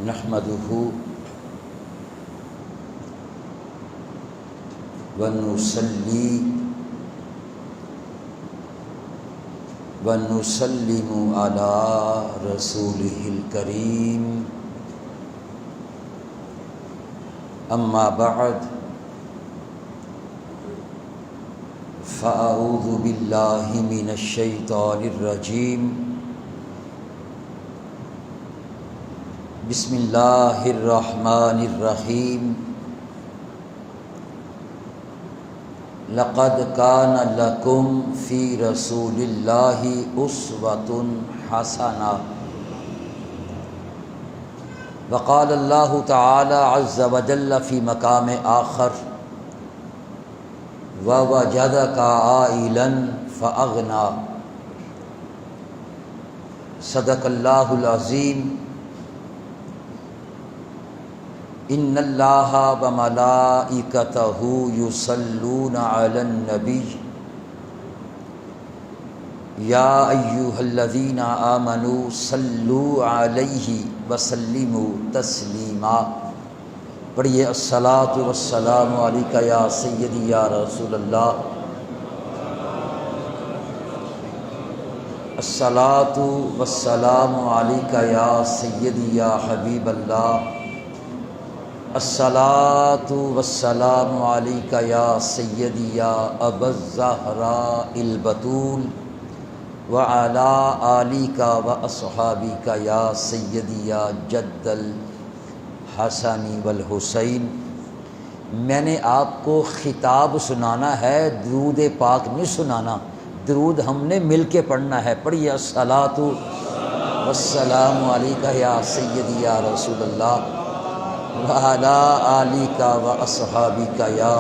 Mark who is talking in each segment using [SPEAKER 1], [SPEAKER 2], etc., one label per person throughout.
[SPEAKER 1] نحمده ونصلي ونسلم على رسوله الكريم أما بعد فأعوذ بالله من الشيطان الرجيم بسم الله الرحمن الرحيم لقد كان لكم في رسول الله أسوة حسنة وقال الله تعالى عز وجل في مقام آخر ووجدك عائلا فأغنى صدق الله العظيم ان اللہ وملائکتہ یصلون علی النبی یا ایھا الذین آمنوا صلوا علیہ وسلموا تسلیما۔ پڑھیے الصلاۃ والسلام علیک یا سیدی یا رسول اللہ، الصلاۃ والسلام علیک یا سیدی یا حبیب اللہ، الصلاۃ والسلام علیک یا سیدی یا ابا الزہراء البتول وعلی آلک واصحابک یا سیدی یا جد الحسن والحسین۔ میں نے آپ کو خطاب سنانا ہے، درود پاک نہیں سنانا، درود ہم نے مل کے پڑھنا ہے۔ پڑھیے الصلاۃ والسلام علیک یا سیدی یا رسول اللہ وعلی آلک واصحابک یا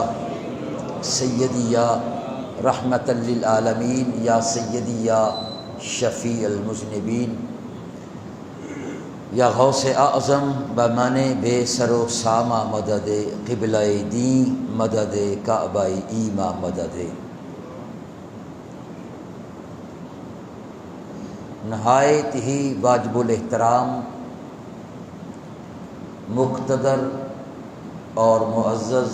[SPEAKER 1] سیدی یا رحمۃ للعالمین یا سیدی یا شفیع المذنبین یا غوث اعظم بمن بے سر و سامہ مدد قبلہ دین مدد کعبہ ایما مدد۔ نہایت ہی واجب الاحترام مقتدر اور معزز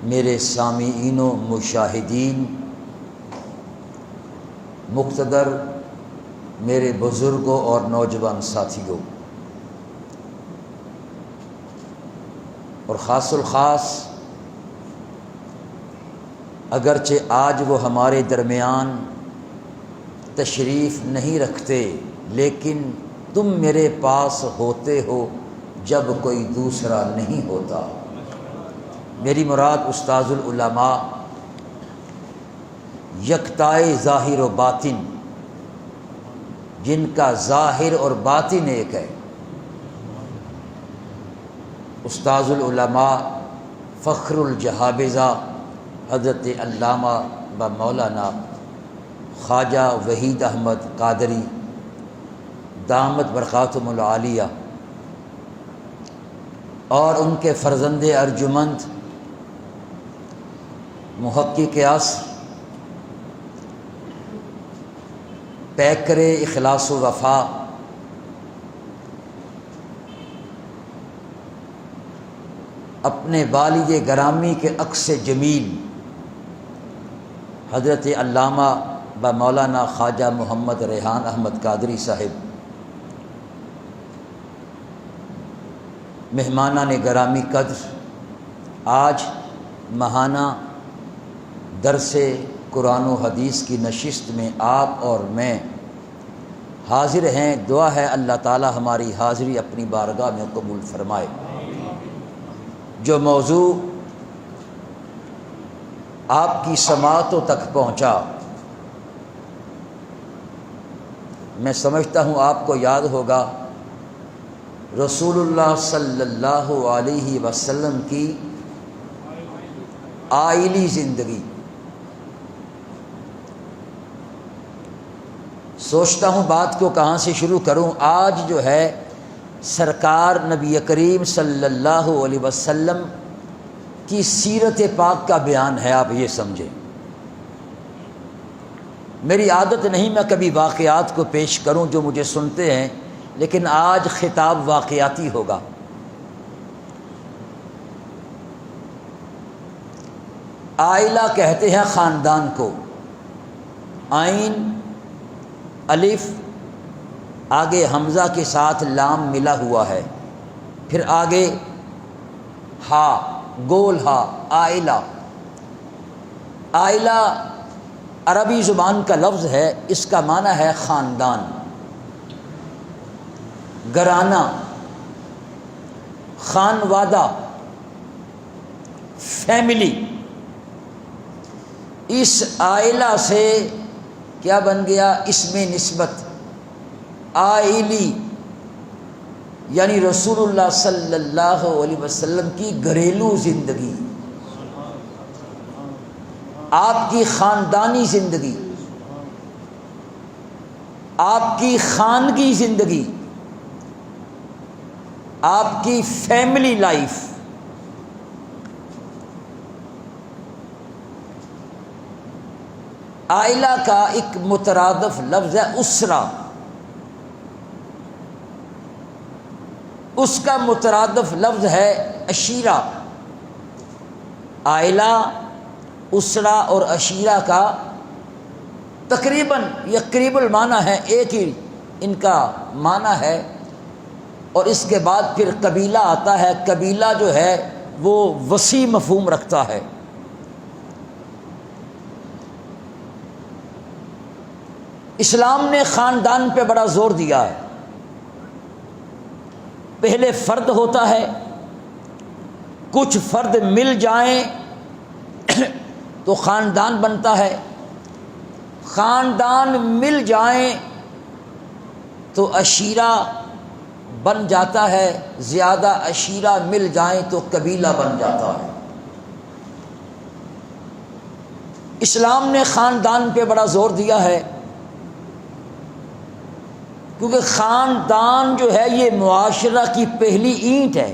[SPEAKER 1] میرے سامعین و مشاہدین، مقتدر میرے بزرگوں اور نوجوان ساتھیوں، اور خاص الخاص اگرچہ آج وہ ہمارے درمیان تشریف نہیں رکھتے، لیکن تم میرے پاس ہوتے ہو جب کوئی دوسرا نہیں ہوتا۔ میری مراد استاذ العلماء، یکتائے ظاہر و باطن، جن کا ظاہر اور باطن ایک ہے۔ استاذ العلماء فخر الجہابذہ حضرت علامہ و مولانا خواجہ وحید احمد قادری دامت برکاتہم العالیہ، اور ان کے فرزند ارجمند محقق عصر پیکر اخلاص و وفا اپنے والد گرامی کے عکس جمیل حضرت علامہ و مولانا خواجہ محمد ریحان احمد قادری صاحب، مہمانان گرامی قدر، آج ماہانہ درس قرآن و حدیث کی نشست میں آپ اور میں حاضر ہیں۔ دعا ہے اللہ تعالی ہماری حاضری اپنی بارگاہ میں قبول فرمائے۔ جو موضوع آپ کی سماعتوں تک پہنچا، میں سمجھتا ہوں آپ کو یاد ہوگا، رسول اللہ صلی اللہ علیہ وسلم کی آئلی زندگی۔ سوچتا ہوں بات کو کہاں سے شروع کروں۔ آج جو ہے سرکار نبی کریم صلی اللہ علیہ وسلم کی سیرت پاک کا بیان ہے، آپ یہ سمجھیں۔ میری عادت نہیں میں کبھی واقعات کو پیش کروں جو مجھے سنتے ہیں لیکن آج خطاب واقعاتی ہوگا۔ عائلہ کہتے ہیں خاندان کو، عین الف آگے حمزہ کے ساتھ لام ملا ہوا ہے، پھر آگے ہا گول ہا، عائلہ۔ عائلہ عربی زبان کا لفظ ہے، اس کا معنی ہے خاندان، گھرانہ، خانوادہ، فیملی۔ اس عائلہ سے کیا بن گیا؟ اسم نسبت عائلی، یعنی رسول اللہ صلی اللہ علیہ وسلم کی گھریلو زندگی، آپ کی خاندانی زندگی، آپ کی خانگی زندگی، آپ کی فیملی لائف۔ عائلہ کا ایک مترادف لفظ ہے اسرہ، اس کا مترادف لفظ ہے عشیرہ۔ عائلہ، اسرہ اور عشیرہ کا تقریباً یہ قریب المعنی ہے، ایک ہی ان کا معنی ہے۔ اور اس کے بعد پھر قبیلہ آتا ہے۔ قبیلہ جو ہے وہ وسیع مفہوم رکھتا ہے۔ اسلام نے خاندان پہ بڑا زور دیا ہے۔ پہلے فرد ہوتا ہے، کچھ فرد مل جائیں تو خاندان بنتا ہے، خاندان مل جائیں تو عشیرہ بن جاتا ہے، زیادہ عشیرہ مل جائیں تو قبیلہ بن جاتا ہے۔ اسلام نے خاندان پہ بڑا زور دیا ہے، کیونکہ خاندان جو ہے یہ معاشرہ کی پہلی اینٹ ہے۔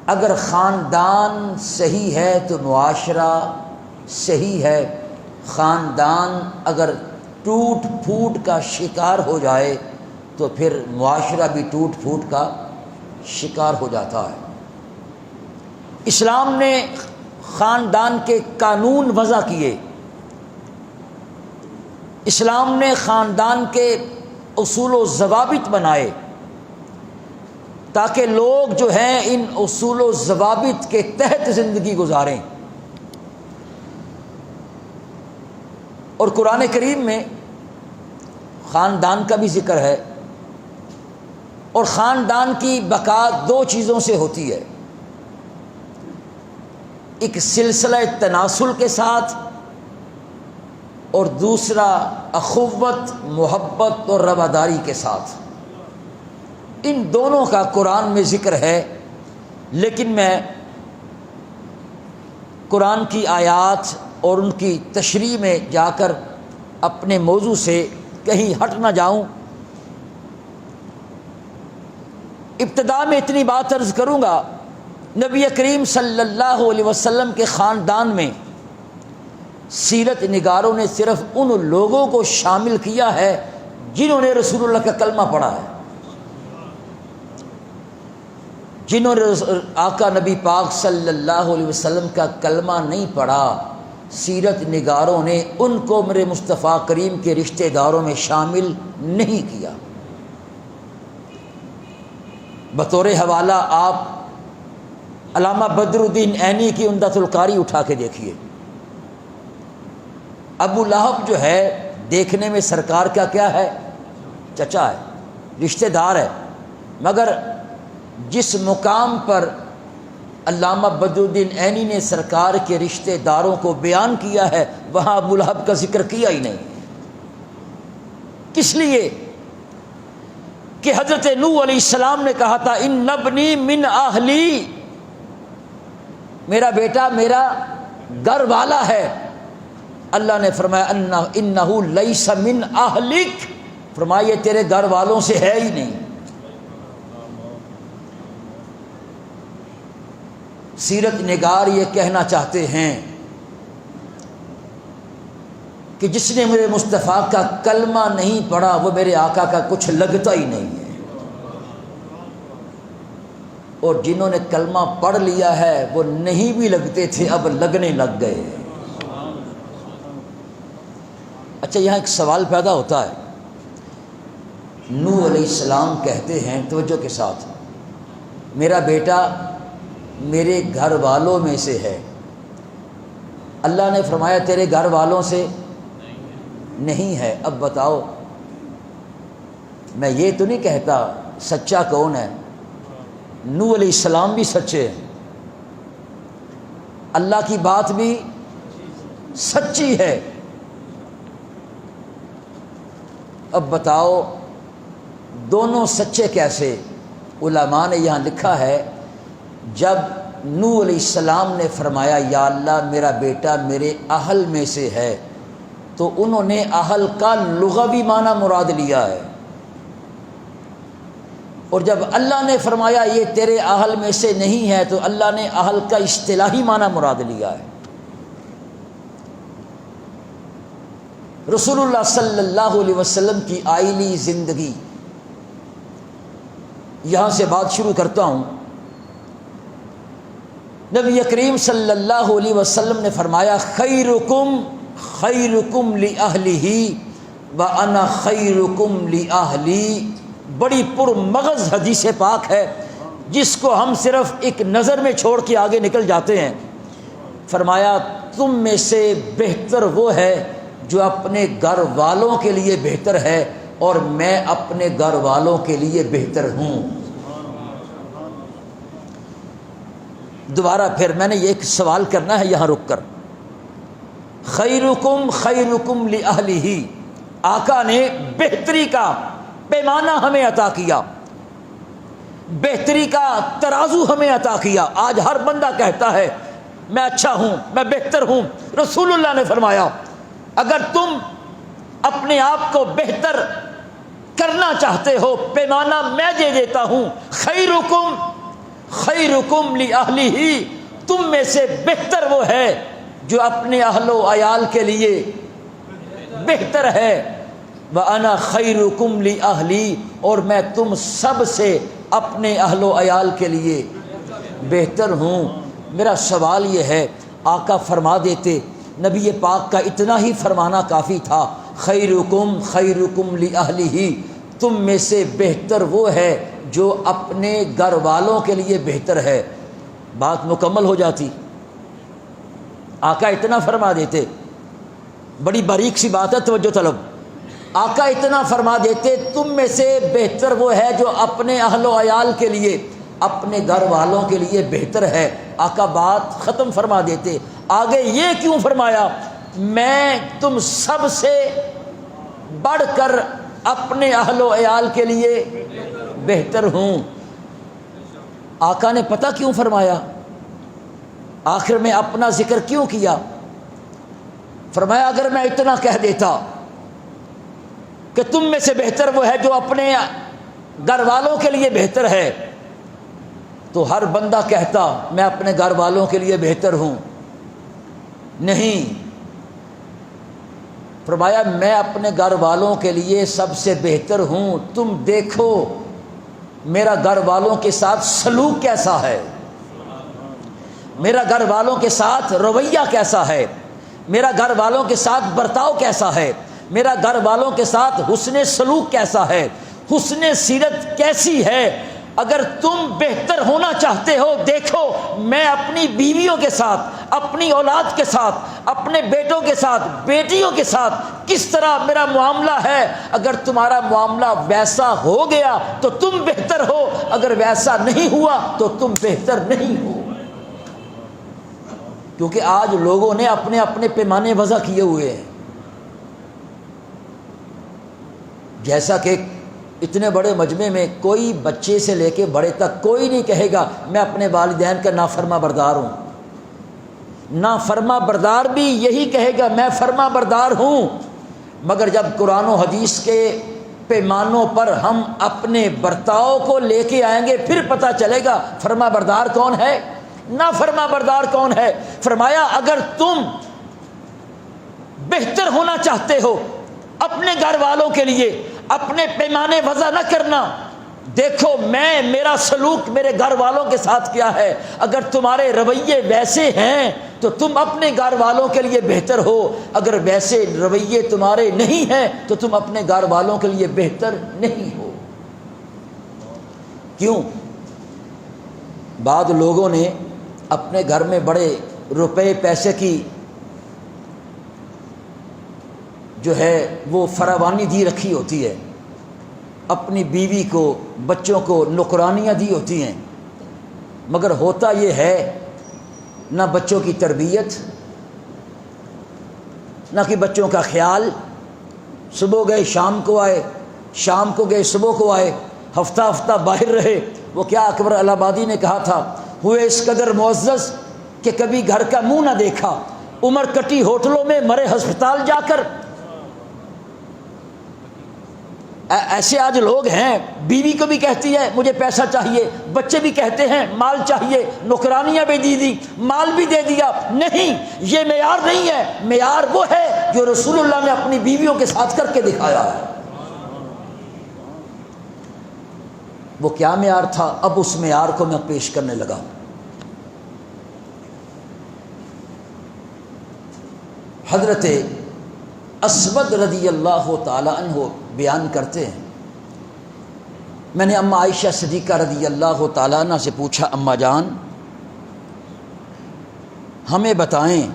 [SPEAKER 1] اگر خاندان صحیح ہے تو معاشرہ صحیح ہے، خاندان اگر ٹوٹ پھوٹ کا شکار ہو جائے تو پھر معاشرہ بھی ٹوٹ پھوٹ کا شکار ہو جاتا ہے۔ اسلام نے خاندان کے قانون وضع کیے، اسلام نے خاندان کے اصول و ضوابط بنائے تاکہ لوگ جو ہیں ان اصول و ضوابط کے تحت زندگی گزاریں۔ اور قرآن کریم میں خاندان کا بھی ذکر ہے، اور خاندان کی بقا دو چیزوں سے ہوتی ہے، ایک سلسلہ تناسل کے ساتھ، اور دوسرا اخوت، محبت اور رواداری کے ساتھ۔ ان دونوں کا قرآن میں ذکر ہے، لیکن میں قرآن کی آیات اور ان کی تشریح میں جا کر اپنے موضوع سے کہیں ہٹ نہ جاؤں۔ ابتدا میں اتنی بات عرض کروں گا، نبی کریم صلی اللہ علیہ وسلم کے خاندان میں سیرت نگاروں نے صرف ان لوگوں کو شامل کیا ہے جنہوں نے رسول اللہ کا کلمہ پڑھا ہے، جنہوں نے آقا نبی پاک صلی اللہ علیہ وسلم کا کلمہ نہیں پڑھا، سیرت نگاروں نے ان کو میرے مصطفیٰ کریم کے رشتہ داروں میں شامل نہیں کیا۔ بطور حوالہ آپ علامہ بدر الدین عینی کی عمدۃ القاری اٹھا کے دیکھیے۔ ابو لہب جو ہے دیکھنے میں سرکار کا کیا ہے؟ چچا ہے، رشتہ دار ہے، مگر جس مقام پر علامہ بدر الدین عینی نے سرکار کے رشتہ داروں کو بیان کیا ہے وہاں ابو لہب کا ذکر کیا ہی نہیں۔ کس لیے کہ حضرت نوح علیہ السلام نے کہا تھا ان ابنی من اہلی، میرا بیٹا میرا گھر والا ہے۔ اللہ نے فرمایا انہ لیس من اہلک، فرمایا یہ تیرے گھر والوں سے ہے ہی نہیں۔ سیرت نگار یہ کہنا چاہتے ہیں کہ جس نے میرے مصطفیٰ کا کلمہ نہیں پڑھا وہ میرے آقا کا کچھ لگتا ہی نہیں ہے، اور جنہوں نے کلمہ پڑھ لیا ہے وہ نہیں بھی لگتے تھے اب لگنے لگ گئے۔ اچھا، یہاں ایک سوال پیدا ہوتا ہے۔ نوح علیہ السلام کہتے ہیں، توجہ کے ساتھ، میرا بیٹا میرے گھر والوں میں سے ہے۔ اللہ نے فرمایا تیرے گھر والوں سے نہیں ہے۔ اب بتاؤ، میں یہ تو نہیں کہتا سچا کون ہے، نوح علیہ السلام بھی سچے ہیں، اللہ کی بات بھی سچی ہے۔ اب بتاؤ دونوں سچے کیسے؟ علماء نے یہاں لکھا ہے، جب نوح علیہ السلام نے فرمایا یا اللہ میرا بیٹا میرے اہل میں سے ہے، تو انہوں نے اہل کا لغوی معنی مراد لیا ہے، اور جب اللہ نے فرمایا یہ تیرے اہل میں سے نہیں ہے تو اللہ نے اہل کا اصطلاحی معنی مراد لیا ہے۔ رسول اللہ صلی اللہ علیہ وسلم کی آئلی زندگی، یہاں سے بات شروع کرتا ہوں۔ نبی کریم صلی اللہ علیہ وسلم نے فرمایا خیرکم خیرکم لأہلہ وانا خیرکم لأہلی۔ بڑی پرمغز حدیث پاک ہے جس کو ہم صرف ایک نظر میں چھوڑ کے آگے نکل جاتے ہیں۔ فرمایا تم میں سے بہتر وہ ہے جو اپنے گھر والوں کے لیے بہتر ہے، اور میں اپنے گھر والوں کے لیے بہتر ہوں۔ دوبارہ پھر میں نے یہ ایک سوال کرنا ہے یہاں رک کر، خیرکم خیرکم لأہلہ، آقا نے بہتری کا پیمانہ ہمیں عطا کیا، بہتری کا ترازو ہمیں عطا کیا۔ آج ہر بندہ کہتا ہے میں اچھا ہوں، میں بہتر ہوں۔ رسول اللہ نے فرمایا اگر تم اپنے آپ کو بہتر کرنا چاہتے ہو پیمانہ میں دے دیتا ہوں، خیرکم خیرکم لأہلہ، تم میں سے بہتر وہ ہے جو اپنے اہل و عیال کے لیے بہتر ہے، وَأَنَا خَيْرُكُمْ لِأَهْلِي، اور میں تم سب سے اپنے اہل و عیال کے لیے بہتر ہوں۔ میرا سوال یہ ہے، آقا فرما دیتے، نبی پاک کا اتنا ہی فرمانا کافی تھا، خیرکم خیرکم لأہلہ، تم میں سے بہتر وہ ہے جو اپنے گھر والوں کے لیے بہتر ہے، بات مکمل ہو جاتی۔ آقا اتنا فرما دیتے، بڑی باریک سی بات ہے، توجہ طلب۔ آقا اتنا فرما دیتے تم میں سے بہتر وہ ہے جو اپنے اہل و عیال کے لیے اپنے گھر والوں کے لیے بہتر ہے، آقا بات ختم فرما دیتے۔ آگے یہ کیوں فرمایا میں تم سب سے بڑھ کر اپنے اہل و عیال کے لیے بہتر ہوں؟ آقا نے پتہ کیوں فرمایا، آخر میں اپنا ذکر کیوں کیا؟ فرمایا اگر میں اتنا کہہ دیتا کہ تم میں سے بہتر وہ ہے جو اپنے گھر والوں کے لیے بہتر ہے، تو ہر بندہ کہتا میں اپنے گھر والوں کے لیے بہتر ہوں۔ نہیں، فرمایا میں اپنے گھر والوں کے لیے سب سے بہتر ہوں، تم دیکھو میرا گھر والوں کے ساتھ سلوک کیسا ہے، میرا گھر والوں کے ساتھ رویہ کیسا ہے، میرا گھر والوں کے ساتھ برتاؤ کیسا ہے، میرا گھر والوں کے ساتھ حسن سلوک کیسا ہے، حسن سیرت کیسی ہے۔ اگر تم بہتر ہونا چاہتے ہو، دیکھو میں اپنی بیویوں کے ساتھ، اپنی اولاد کے ساتھ، اپنے بیٹوں کے ساتھ، بیٹیوں کے ساتھ کس طرح میرا معاملہ ہے۔ اگر تمہارا معاملہ ویسا ہو گیا تو تم بہتر ہو، اگر ویسا نہیں ہوا تو تم بہتر نہیں ہو۔ کیونکہ آج لوگوں نے اپنے اپنے پیمانے وضع کیے ہوئے ہیں، جیسا کہ اتنے بڑے مجمع میں کوئی بچے سے لے کے بڑے تک کوئی نہیں کہے گا میں اپنے والدین کا نافرما بردار ہوں، نافرما بردار بھی یہی کہے گا میں فرما بردار ہوں۔ مگر جب قرآن و حدیث کے پیمانوں پر ہم اپنے برتاؤ کو لے کے آئیں گے پھر پتہ چلے گا فرما بردار کون ہے، نافرما بردار کون ہے۔ فرمایا اگر تم بہتر ہونا چاہتے ہو اپنے گھر والوں کے لیے اپنے پیمانے وضع نہ کرنا، دیکھو میرا سلوک میرے گھر والوں کے ساتھ کیا ہے، اگر تمہارے رویے ویسے ہیں تو تم اپنے گھر والوں کے لیے بہتر ہو، اگر ویسے رویے تمہارے نہیں ہیں تو تم اپنے گھر والوں کے لیے بہتر نہیں ہو۔ کیوں؟ بعض لوگوں نے اپنے گھر میں بڑے روپے پیسے کی جو ہے وہ فراوانی دی رکھی ہوتی ہے، اپنی بیوی کو بچوں کو نوکرانیاں دی ہوتی ہیں، مگر ہوتا یہ ہے نہ بچوں کی تربیت، نہ کہ بچوں کا خیال، صبح گئے شام کو آئے، شام کو گئے صبح کو آئے، ہفتہ ہفتہ باہر رہے۔ وہ کیا اکبر الہ آبادی نے کہا تھا، ہوئے اس قدر معزز کہ کبھی گھر کا منہ نہ دیکھا، عمر کٹی ہوٹلوں میں، مرے ہسپتال جا کر۔ ایسے آج لوگ ہیں، بیوی کو بھی کہتی ہے مجھے پیسہ چاہیے، بچے بھی کہتے ہیں مال چاہیے، نوکرانیاں بھی دی، مال بھی دے دیا۔ نہیں، یہ معیار نہیں ہے، معیار وہ ہے جو رسول اللہ نے اپنی بیویوں کے ساتھ کر کے دکھایا ہے۔ وہ کیا معیار تھا؟ اب اس معیار کو میں پیش کرنے لگا۔ حضرت اسود رضی اللہ تعالی عنہ بیان کرتے ہیں، میں نے اماں عائشہ صدیقہ رضی اللہ تعالیٰ عنہ سے پوچھا، اماں جان ہمیں بتائیں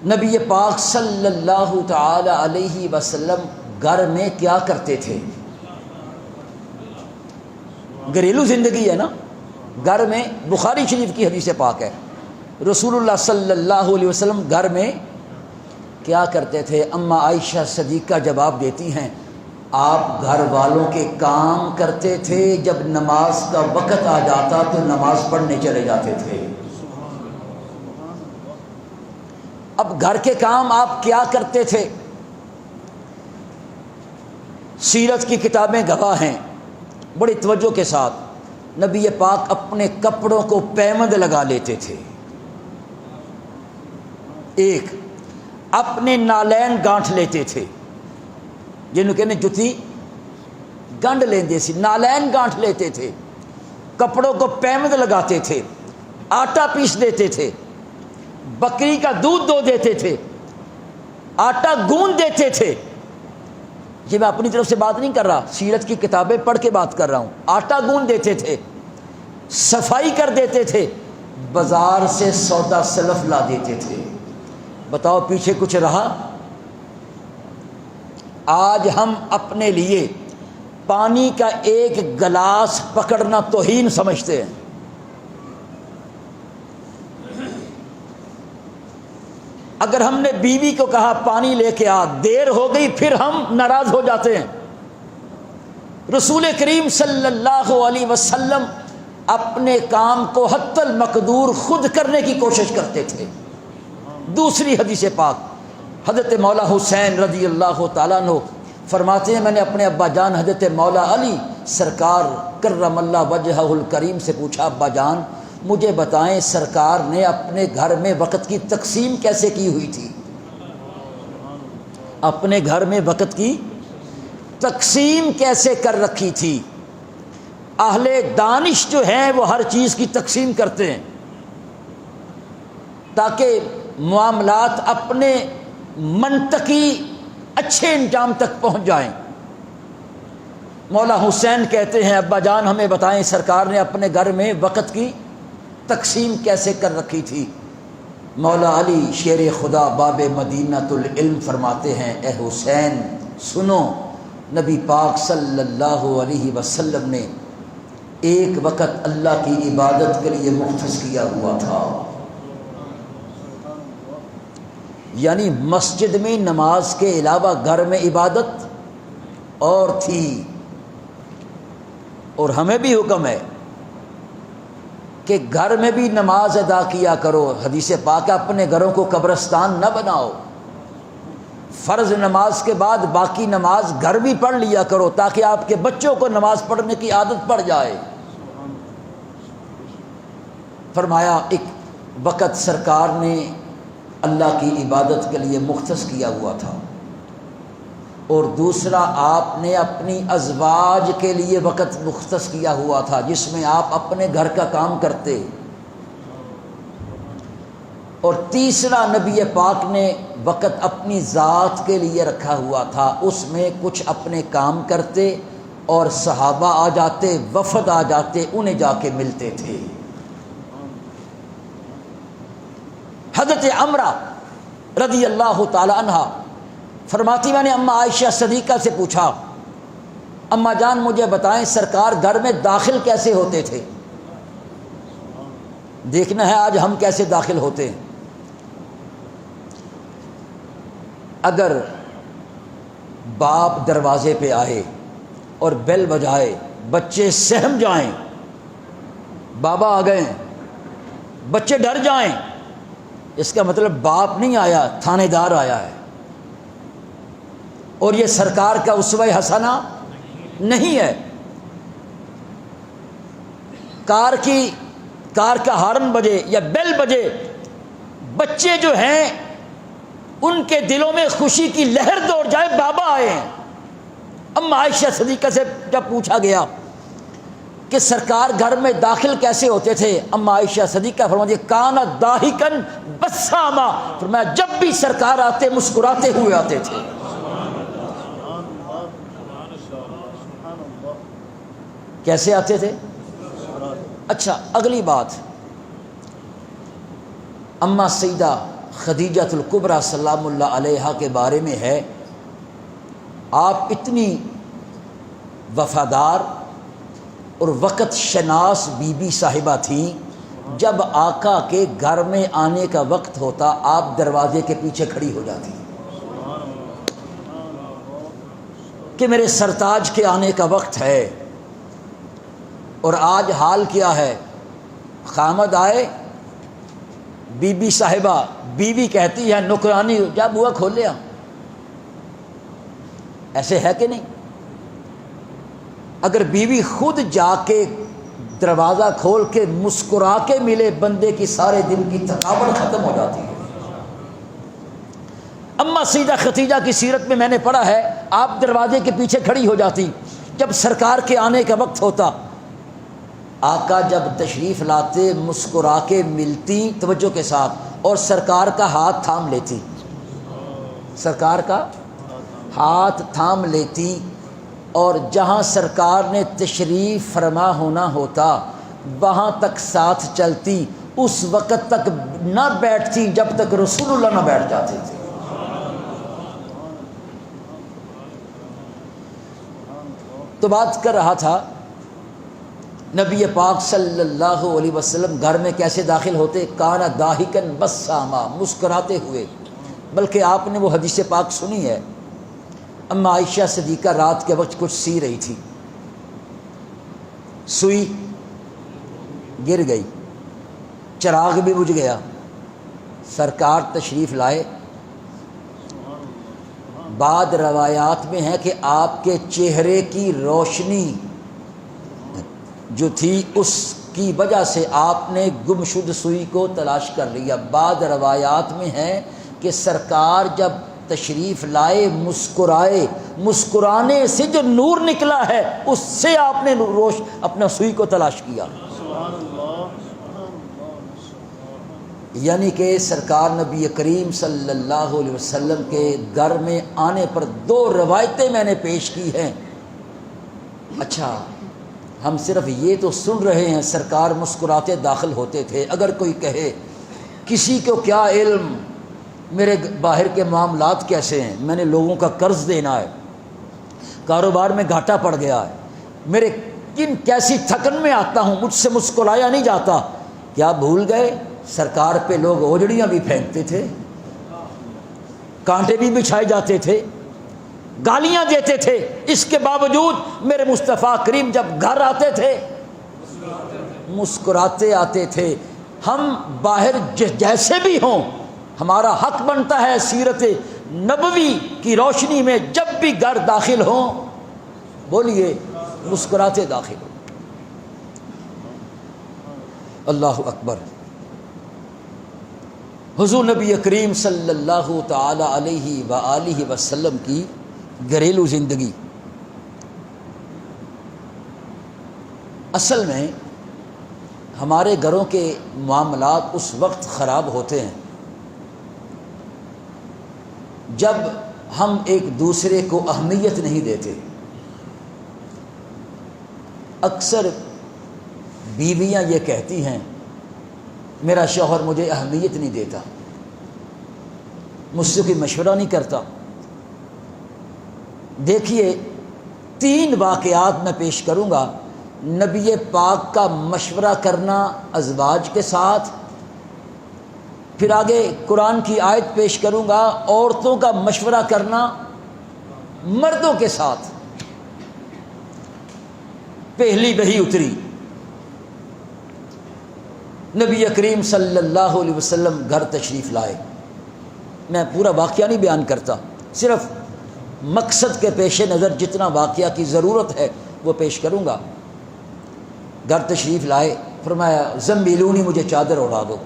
[SPEAKER 1] نبی پاک صلی اللہ تعالی علیہ وسلم گھر میں کیا کرتے تھے؟ گھریلو زندگی ہے نا، گھر میں، بخاری شریف کی حدیث پاک ہے، رسول اللہ صلی اللہ علیہ وسلم گھر میں کیا کرتے تھے؟ اماں عائشہ صدیقہ جواب دیتی ہیں، آپ گھر والوں کے کام کرتے تھے، جب نماز کا وقت آ جاتا تو نماز پڑھنے چلے جاتے تھے۔ اب گھر کے کام آپ کیا کرتے تھے؟ سیرت کی کتابیں گواہ ہیں، بڑی توجہ کے ساتھ نبی پاک اپنے کپڑوں کو پیمند لگا لیتے تھے، ایک اپنے نالین گانٹھ لیتے تھے، جنہوں کہنے جتی گنڈ لیندے سی، نالین گانٹھ لیتے تھے، کپڑوں کو پیمند لگاتے تھے، آٹا پیس دیتے تھے، بکری کا دودھ دو دیتے تھے، آٹا گوندھ دیتے تھے۔ یہ میں اپنی طرف سے بات نہیں کر رہا، سیرت کی کتابیں پڑھ کے بات کر رہا ہوں۔ آٹا گوندھ دیتے تھے، صفائی کر دیتے تھے، بازار سے سودا سلف لا دیتے تھے۔ بتاؤ پیچھے کچھ رہا؟ آج ہم اپنے لیے پانی کا ایک گلاس پکڑنا توہین سمجھتے ہیں۔ اگر ہم نے بیوی کو کہا پانی لے کے آ، دیر ہو گئی، پھر ہم ناراض ہو جاتے ہیں۔ رسول کریم صلی اللہ علیہ وسلم اپنے کام کو حتی المقدور خود کرنے کی کوشش کرتے تھے۔ دوسری حدیث پاک حضرت مولا حسین رضی اللہ تعالیٰ عنہ فرماتے ہیں، میں نے اپنے ابا جان حضرت مولا علی سرکار کرم اللہ وجہہ الکریم سے پوچھا، ابا جان مجھے بتائیں سرکار نے اپنے گھر میں وقت کی تقسیم کیسے کی ہوئی تھی؟ اپنے گھر میں وقت کی تقسیم کیسے کر رکھی تھی؟ اہل دانش جو ہیں وہ ہر چیز کی تقسیم کرتے ہیں تاکہ معاملات اپنے منطقی اچھے انجام تک پہنچ جائیں۔ مولا حسین کہتے ہیں، ابا جان ہمیں بتائیں سرکار نے اپنے گھر میں وقت کی تقسیم کیسے کر رکھی تھی؟ مولا علی شیر خدا باب مدینۃ العلم فرماتے ہیں، اے حسین سنو، نبی پاک صلی اللہ علیہ وسلم نے ایک وقت اللہ کی عبادت کے لیے مختص کیا ہوا تھا، یعنی مسجد میں نماز کے علاوہ گھر میں عبادت اور تھی۔ اور ہمیں بھی حکم ہے کہ گھر میں بھی نماز ادا کیا کرو۔ حدیث پاک اپنے گھروں کو قبرستان نہ بناؤ، فرض نماز کے بعد باقی نماز گھر بھی پڑھ لیا کرو تاکہ آپ کے بچوں کو نماز پڑھنے کی عادت پڑ جائے۔ فرمایا ایک وقت سرکار نے اللہ کی عبادت کے لیے مختص کیا ہوا تھا، اور دوسرا آپ نے اپنی ازواج کے لیے وقت مختص کیا ہوا تھا جس میں آپ اپنے گھر کا کام کرتے، اور تیسرا نبی پاک نے وقت اپنی ذات کے لیے رکھا ہوا تھا، اس میں کچھ اپنے کام کرتے اور صحابہ آ جاتے، وفد آ جاتے، انہیں جا کے ملتے تھے۔ حضرت عمرہ رضی اللہ تعالی عنہا فرماتی میں نے اماں عائشہ صدیقہ سے پوچھا، اماں جان مجھے بتائیں سرکار گھر میں داخل کیسے ہوتے تھے؟ دیکھنا ہے آج ہم کیسے داخل ہوتے ہیں۔ اگر باپ دروازے پہ آئے اور بیل بجائے، بچے سہم جائیں، بابا آ گئے، بچے ڈر جائیں، اس کا مطلب باپ نہیں آیا، تھانے دار آیا ہے، اور یہ سرکار کا اسوہ حسنہ نہیں ہے۔ کار کا ہارن بجے یا بیل بجے، بچے جو ہیں ان کے دلوں میں خوشی کی لہر دوڑ جائے، بابا آئے ہیں۔ اما عائشہ صدیقہ سے جب پوچھا گیا کہ سرکار گھر میں داخل کیسے ہوتے تھے، اما عائشہ صدیقہ فرماتی ہے کانا داہکن بسامہ، فرمایا جب بھی سرکار آتے مسکراتے ہوئے آتے تھے۔ کیسے آتے تھے؟ اچھا اگلی بات، اما سیدہ خدیجہ الکبریٰ سلام اللہ علیہا کے بارے میں ہے، آپ اتنی وفادار اور وقت شناس بی بی صاحبہ تھیں، جب آقا کے گھر میں آنے کا وقت ہوتا آپ دروازے کے پیچھے کھڑی ہو جاتی کہ میرے سرتاج کے آنے کا وقت ہے۔ اور آج حال کیا ہے، خامد آئے، بی بی صاحبہ، بیوی کہتی ہے نکرانی جا بوا کھول لیا، ایسے ہے کہ نہیں؟ اگر بیوی خود جا کے دروازہ کھول کے مسکرا کے ملے، بندے کی سارے دن کی تھکاوٹ ختم ہو جاتی ہے۔ اما سیدہ خدیجہ کی سیرت میں میں نے پڑھا ہے، آپ دروازے کے پیچھے کھڑی ہو جاتی، جب سرکار کے آنے کا وقت ہوتا آقا جب تشریف لاتے مسکرا کے ملتی توجہ کے ساتھ، اور سرکار کا ہاتھ تھام لیتی، سرکار کا ہاتھ تھام لیتی، اور جہاں سرکار نے تشریف فرما ہونا ہوتا وہاں تک ساتھ چلتی، اس وقت تک نہ بیٹھتی جب تک رسول اللہ نہ بیٹھ جاتے تھے۔ تو بات کر رہا تھا نبی پاک صلی اللہ علیہ وسلم گھر میں کیسے داخل ہوتے، کانا داہکن بسامہ، مسکراتے ہوئے۔ بلکہ آپ نے وہ حدیث پاک سنی ہے، اما عائشہ صدیقہ رات کے وقت کچھ سی رہی تھی، سوئی گر گئی، چراغ بھی بجھ گیا، سرکار تشریف لائے۔ بعد روایات میں ہے کہ آپ کے چہرے کی روشنی جو تھی اس کی وجہ سے آپ نے گمشدہ سوئی کو تلاش کر لیا۔ بعد روایات میں ہے کہ سرکار جب تشریف لائے مسکرائے، مسکرانے سے جو نور نکلا ہے اس سے آپ نے اپنا سوئی کو تلاش کیا۔ یعنی کہ سرکار نبی کریم صلی اللہ علیہ وسلم کے گھر میں آنے پر دو روایتیں میں نے پیش کی ہیں۔ اچھا ہم صرف یہ تو سن رہے ہیں سرکار مسکراتے داخل ہوتے تھے، اگر کوئی کہے کسی کو کیا علم میرے باہر کے معاملات کیسے ہیں، میں نے لوگوں کا قرض دینا ہے، کاروبار میں گھاٹا پڑ گیا ہے، میرے کیسی تھکن میں آتا ہوں، مجھ سے مسکرایا نہیں جاتا، کیا بھول گئے سرکار پہ لوگ اوجڑیاں بھی پھینکتے تھے، کانٹے بھی بچھائے جاتے تھے، گالیاں دیتے تھے، اس کے باوجود میرے مصطفیٰ کریم جب گھر آتے تھے مسکراتے آتے تھے۔ ہم باہر جیسے بھی ہوں ہمارا حق بنتا ہے سیرت نبوی کی روشنی میں جب بھی گھر داخل ہوں بولیے مسکراتے داخل ہوں۔ اللہ اکبر۔ حضور نبی کریم صلی اللہ تعالی علیہ وآلہ وسلم کی گھریلو زندگی۔ اصل میں ہمارے گھروں کے معاملات اس وقت خراب ہوتے ہیں جب ہم ایک دوسرے کو اہمیت نہیں دیتے۔ اکثر بیویاں یہ کہتی ہیں میرا شوہر مجھے اہمیت نہیں دیتا، مجھ سے کوئی مشورہ نہیں کرتا۔ دیکھیے 3 واقعات میں پیش کروں گا، نبی پاک کا مشورہ کرنا ازواج کے ساتھ، پھر آگے قرآن کی آیت پیش کروں گا عورتوں کا مشورہ کرنا مردوں کے ساتھ۔ پہلی وحی اتری، نبی کریم صلی اللہ علیہ وسلم گھر تشریف لائے۔ میں پورا واقعہ نہیں بیان کرتا، صرف مقصد کے پیش نظر جتنا واقعہ کی ضرورت ہے وہ پیش کروں گا۔ گھر تشریف لائے، فرمایا زمیلونی، مجھے چادر اڑا دو۔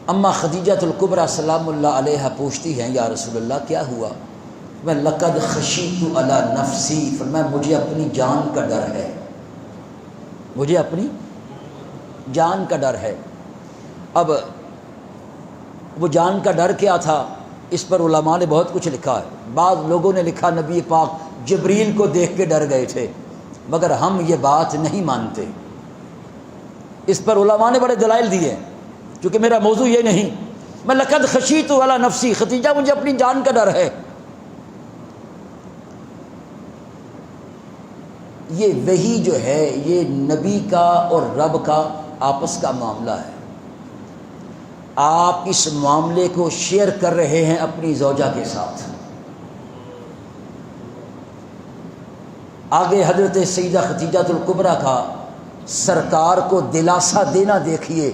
[SPEAKER 1] اما خدیجہ الکبریٰ سلام اللہ علیہ پوچھتی ہیں یا رسول اللہ کیا ہوا؟ میں لقد خشیت علی نفسی، فرمایا مجھے اپنی جان کا ڈر ہے، مجھے اپنی جان کا ڈر ہے۔ اب وہ جان کا ڈر کیا تھا اس پر علماء نے بہت کچھ لکھا ہے۔ بعض لوگوں نے لکھا نبی پاک جبریل کو دیکھ کے ڈر گئے تھے، مگر ہم یہ بات نہیں مانتے۔ اس پر علماء نے بڑے دلائل دیے، چونکہ میرا موضوع یہ نہیں۔ میں لقد خشیت علی نفسی، خدیجہ مجھے اپنی جان کا ڈر ہے۔ یہ وحی جو ہے یہ نبی کا اور رب کا آپس کا معاملہ ہے۔ آپ اس معاملے کو شیئر کر رہے ہیں اپنی زوجہ کے ساتھ۔ آگے حضرت سیدہ خدیجہ الکبریٰ کا سرکار کو دلاسا دینا دیکھیے،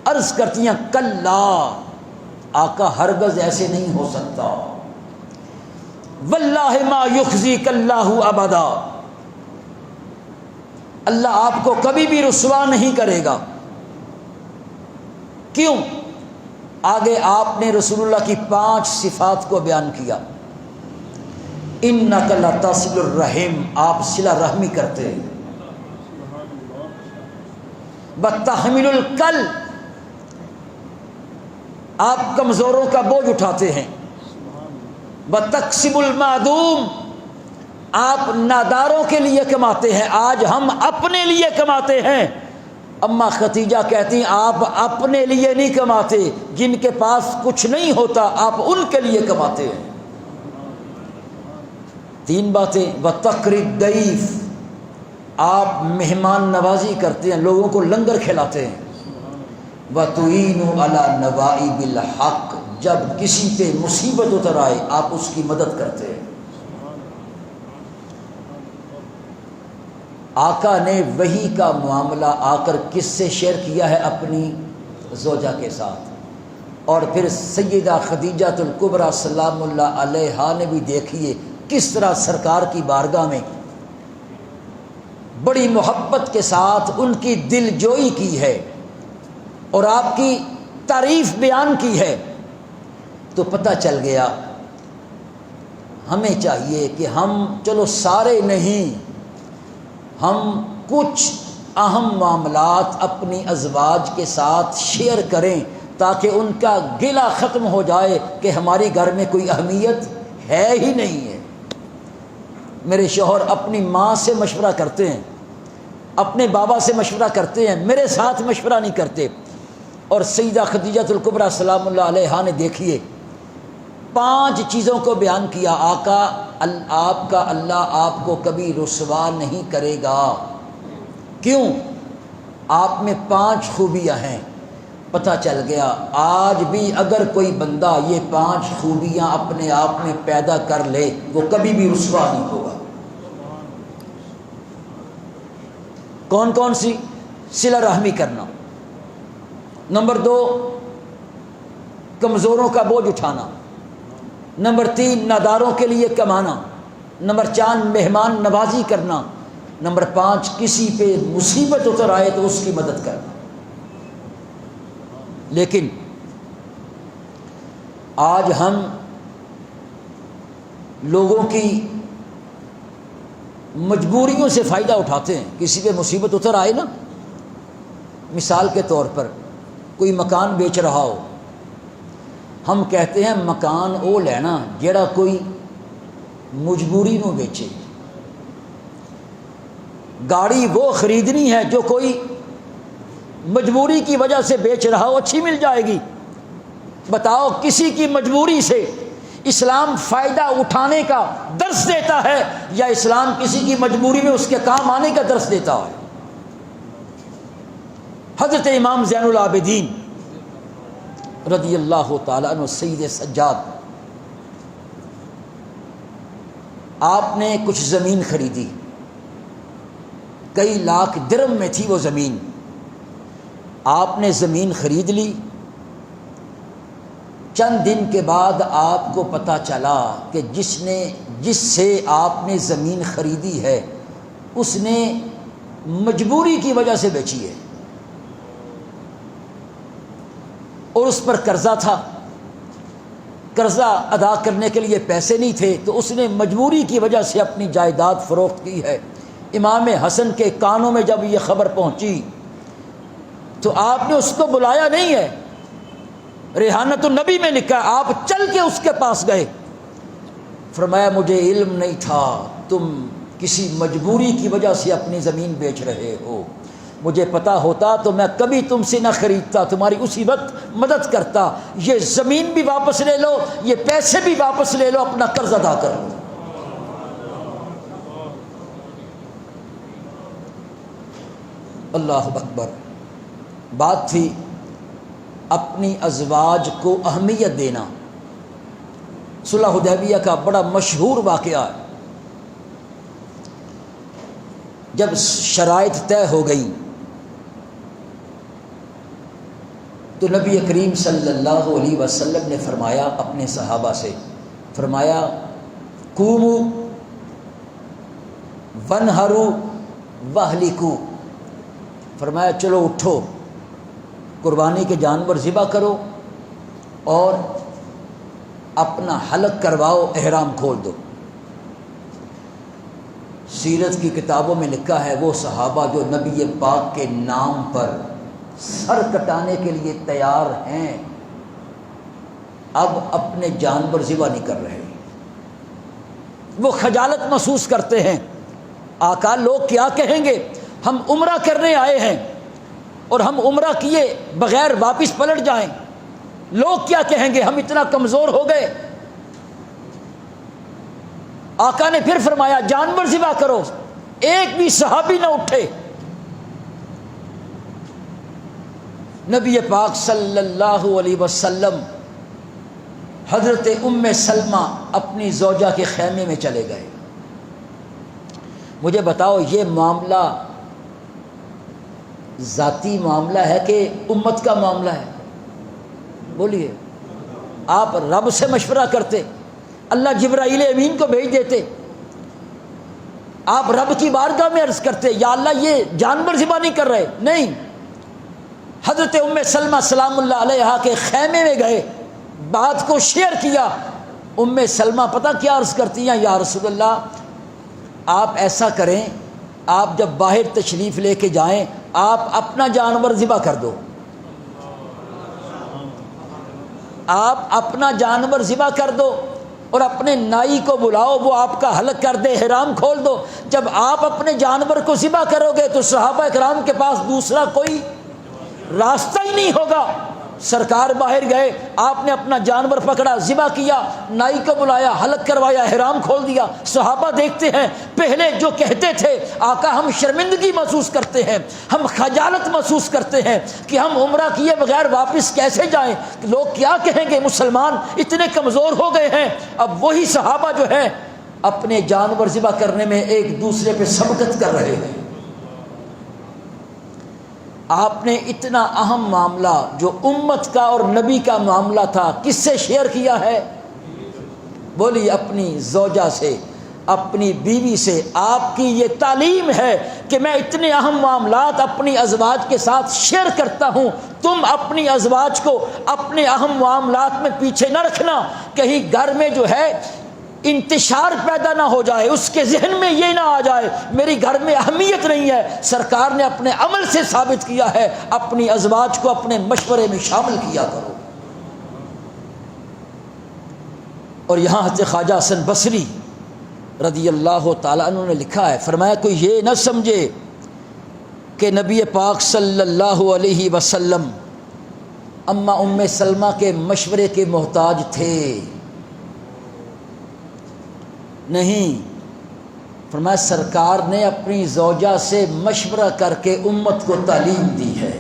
[SPEAKER 1] عرض کرتی ہیں کلا، آقا ہرگز ایسے نہیں ہو سکتا، واللہ ما یخزیک اللہ ابدا، اللہ آپ کو کبھی بھی رسوا نہیں کرے گا۔ کیوں؟ آگے آپ نے رسول اللہ کی 5 صفات کو بیان کیا۔ انک لتصل الرحم، آپ صلہ رحمی کرتے ہیں، بتحمل الکل، آپ کمزوروں کا بوجھ اٹھاتے ہیں، بتکسب المعدوم، آپ ناداروں کے لیے کماتے ہیں، آج ہم اپنے لیے کماتے ہیں۔ اما خدیجہ کہتی ہیں آپ اپنے لیے نہیں کماتے، جن کے پاس کچھ نہیں ہوتا آپ ان کے لیے کماتے ہیں۔ 3 باتیں، وتقری الضیف، آپ مہمان نوازی کرتے ہیں، لوگوں کو لنگر کھلاتے ہیں، وتعین علی نوائب الحق، جب کسی پہ مصیبت اتر آئے آپ اس کی مدد کرتے ہیں۔ آقا نے وحی کا معاملہ آ کر کس سے شیئر کیا ہے؟ اپنی زوجہ کے ساتھ۔ اور پھر سیدہ خدیجہ الکبریٰ سلام اللہ علیہا نے بھی دیکھیے کس طرح سرکار کی بارگاہ میں بڑی محبت کے ساتھ ان کی دل جوئی کی ہے اور آپ کی تعریف بیان کی ہے، تو پتہ چل گیا ہمیں چاہیے کہ ہم چلو سارے نہیں، ہم کچھ اہم معاملات اپنی ازواج کے ساتھ شیئر کریں تاکہ ان کا گلہ ختم ہو جائے کہ ہماری گھر میں کوئی اہمیت ہے ہی نہیں ہے۔ میرے شوہر اپنی ماں سے مشورہ کرتے ہیں، اپنے بابا سے مشورہ کرتے ہیں، میرے ساتھ مشورہ نہیں کرتے۔ اور سیدہ خدیجہ الکبریٰ سلام اللہ علیہا نے دیکھیے 5 چیزوں کو بیان کیا، آقا آپ کا اللہ آپ کو کبھی رسوا نہیں کرے گا۔ کیوں؟ آپ میں 5 خوبیاں ہیں۔ پتہ چل گیا آج بھی اگر کوئی بندہ یہ 5 خوبیاں اپنے آپ میں پیدا کر لے وہ کبھی بھی رسوا نہیں ہوگا۔ کون کون سی؟ صلہ رحمی کرنا، نمبر 2 کمزوروں کا بوجھ اٹھانا، نمبر 3 ناداروں کے لیے کمانا، نمبر 4 مہمان نوازی کرنا، نمبر 5 کسی پہ مصیبت اتر آئے تو اس کی مدد کرنا۔ لیکن آج ہم لوگوں کی مجبوریوں سے فائدہ اٹھاتے ہیں. کسی پہ مصیبت اتر آئے نا، مثال کے طور پر کوئی مکان بیچ رہا ہو، ہم کہتے ہیں مکان وہ لینا جڑا کوئی مجبوری نو بیچے، گاڑی وہ خریدنی ہے جو کوئی مجبوری کی وجہ سے بیچ رہا ہو، اچھی مل جائے گی. بتاؤ کسی کی مجبوری سے اسلام فائدہ اٹھانے کا درس دیتا ہے یا اسلام کسی کی مجبوری میں اس کے کام آنے کا درس دیتا ہے؟ حضرت امام زین العابدین رضی اللہ تعالیٰ عنہ سید سجاد، آپ نے کچھ زمین خریدی، کئی لاکھ درہم میں تھی وہ زمین. آپ نے زمین خرید لی. چند دن کے بعد آپ کو پتہ چلا کہ جس سے آپ نے زمین خریدی ہے اس نے مجبوری کی وجہ سے بیچی ہے، اور اس پر قرضہ تھا، قرضہ ادا کرنے کے لیے پیسے نہیں تھے، تو اس نے مجبوری کی وجہ سے اپنی جائیداد فروخت کی ہے. امام حسن کے کانوں میں جب یہ خبر پہنچی تو آپ نے اس کو بلایا نہیں ہے. ریحانت النبی میں لکھا ہے آپ چل کے اس کے پاس گئے، فرمایا مجھے علم نہیں تھا تم کسی مجبوری کی وجہ سے اپنی زمین بیچ رہے ہو، مجھے پتا ہوتا تو میں کبھی تم سے نہ خریدتا، تمہاری اسی وقت مدد کرتا. یہ زمین بھی واپس لے لو، یہ پیسے بھی واپس لے لو، اپنا قرض ادا کر لو. اللہ اکبر. بات تھی اپنی ازواج کو اہمیت دینا. صلح حدیبیہ کا بڑا مشہور واقعہ ہے. جب شرائط طے ہو گئی تو نبی کریم صلی اللہ علیہ وسلم نے فرمایا اپنے صحابہ سے، فرمایا قوموا وانحروا واہلکوا، فرمایا چلو اٹھو، قربانی کے جانور ذبح کرو اور اپنا حلق کرواؤ، احرام کھول دو. سیرت کی کتابوں میں لکھا ہے وہ صحابہ جو نبی پاک کے نام پر سر کٹانے کے لیے تیار ہیں اب اپنے جانور ذبح نہیں کر رہے. وہ خجالت محسوس کرتے ہیں، آقا لوگ کیا کہیں گے، ہم عمرہ کرنے آئے ہیں اور ہم عمرہ کیے بغیر واپس پلٹ جائیں، لوگ کیا کہیں گے، ہم اتنا کمزور ہو گئے. آقا نے پھر فرمایا جانور ذبح کرو. ایک بھی صحابی نہ اٹھے. نبی پاک صلی اللہ علیہ وسلم حضرت ام سلمہ اپنی زوجہ کے خیمے میں چلے گئے. مجھے بتاؤ یہ معاملہ ذاتی معاملہ ہے کہ امت کا معاملہ ہے؟ بولیے. آپ رب سے مشورہ کرتے، اللہ جبرائیل امین کو بھیج دیتے، آپ رب کی بارگاہ میں عرض کرتے یا اللہ یہ جانور ذبح نہیں کر رہے. نہیں، حضرت ام سلمہ سلام اللہ علیہا کے خیمے میں گئے، بات کو شیئر کیا. ام سلمہ پتہ کیا عرض کرتی ہیں، یا رسول اللہ آپ ایسا کریں، آپ جب باہر تشریف لے کے جائیں آپ اپنا جانور ذبح کر دو، آپ اپنا جانور ذبح کر دو اور اپنے نائی کو بلاؤ، وہ آپ کا حلق کر دے، احرام کھول دو. جب آپ اپنے جانور کو ذبح کرو گے تو صحابہ کرام کے پاس دوسرا کوئی راستہ ہی نہیں ہوگا. سرکار باہر گئے، آپ نے اپنا جانور پکڑا، ذبح کیا، نائی کو بلایا، حلق کروایا، احرام کھول دیا. صحابہ دیکھتے ہیں پہلے جو کہتے تھے آقا ہم شرمندگی محسوس کرتے ہیں، ہم خجالت محسوس کرتے ہیں کہ ہم عمرہ کیے بغیر واپس کیسے جائیں، لوگ کیا کہیں گے، مسلمان اتنے کمزور ہو گئے ہیں. اب وہی صحابہ جو ہیں اپنے جانور ذبح کرنے میں ایک دوسرے پہ سبقت کر رہے ہیں. آپ نے اتنا اہم معاملہ جو امت کا اور نبی کا معاملہ تھا کس سے شیئر کیا ہے؟ بولی اپنی زوجہ سے. اپنی بیوی سے آپ کی یہ تعلیم ہے کہ میں اتنے اہم معاملات اپنی ازواج کے ساتھ شیئر کرتا ہوں، تم اپنی ازواج کو اپنے اہم معاملات میں پیچھے نہ رکھنا، کہیں گھر میں جو ہے انتشار پیدا نہ ہو جائے، اس کے ذہن میں یہ نہ آ جائے میری گھر میں اہمیت نہیں ہے۔ سرکار نے اپنے عمل سے ثابت کیا ہے اپنی ازواج کو اپنے مشورے میں شامل کیا کرو۔ اور یہاں حضرت خواجہ حسن بصری رضی اللہ تعالیٰ عنہ نے لکھا ہے، فرمایا کوئی یہ نہ سمجھے کہ نبی پاک صلی اللہ علیہ وسلم اما ام سلمہ کے مشورے کے محتاج تھے، نہیں، فرمایا سرکار نے اپنی زوجہ سے مشورہ کر کے امت کو تعلیم دی ہے۔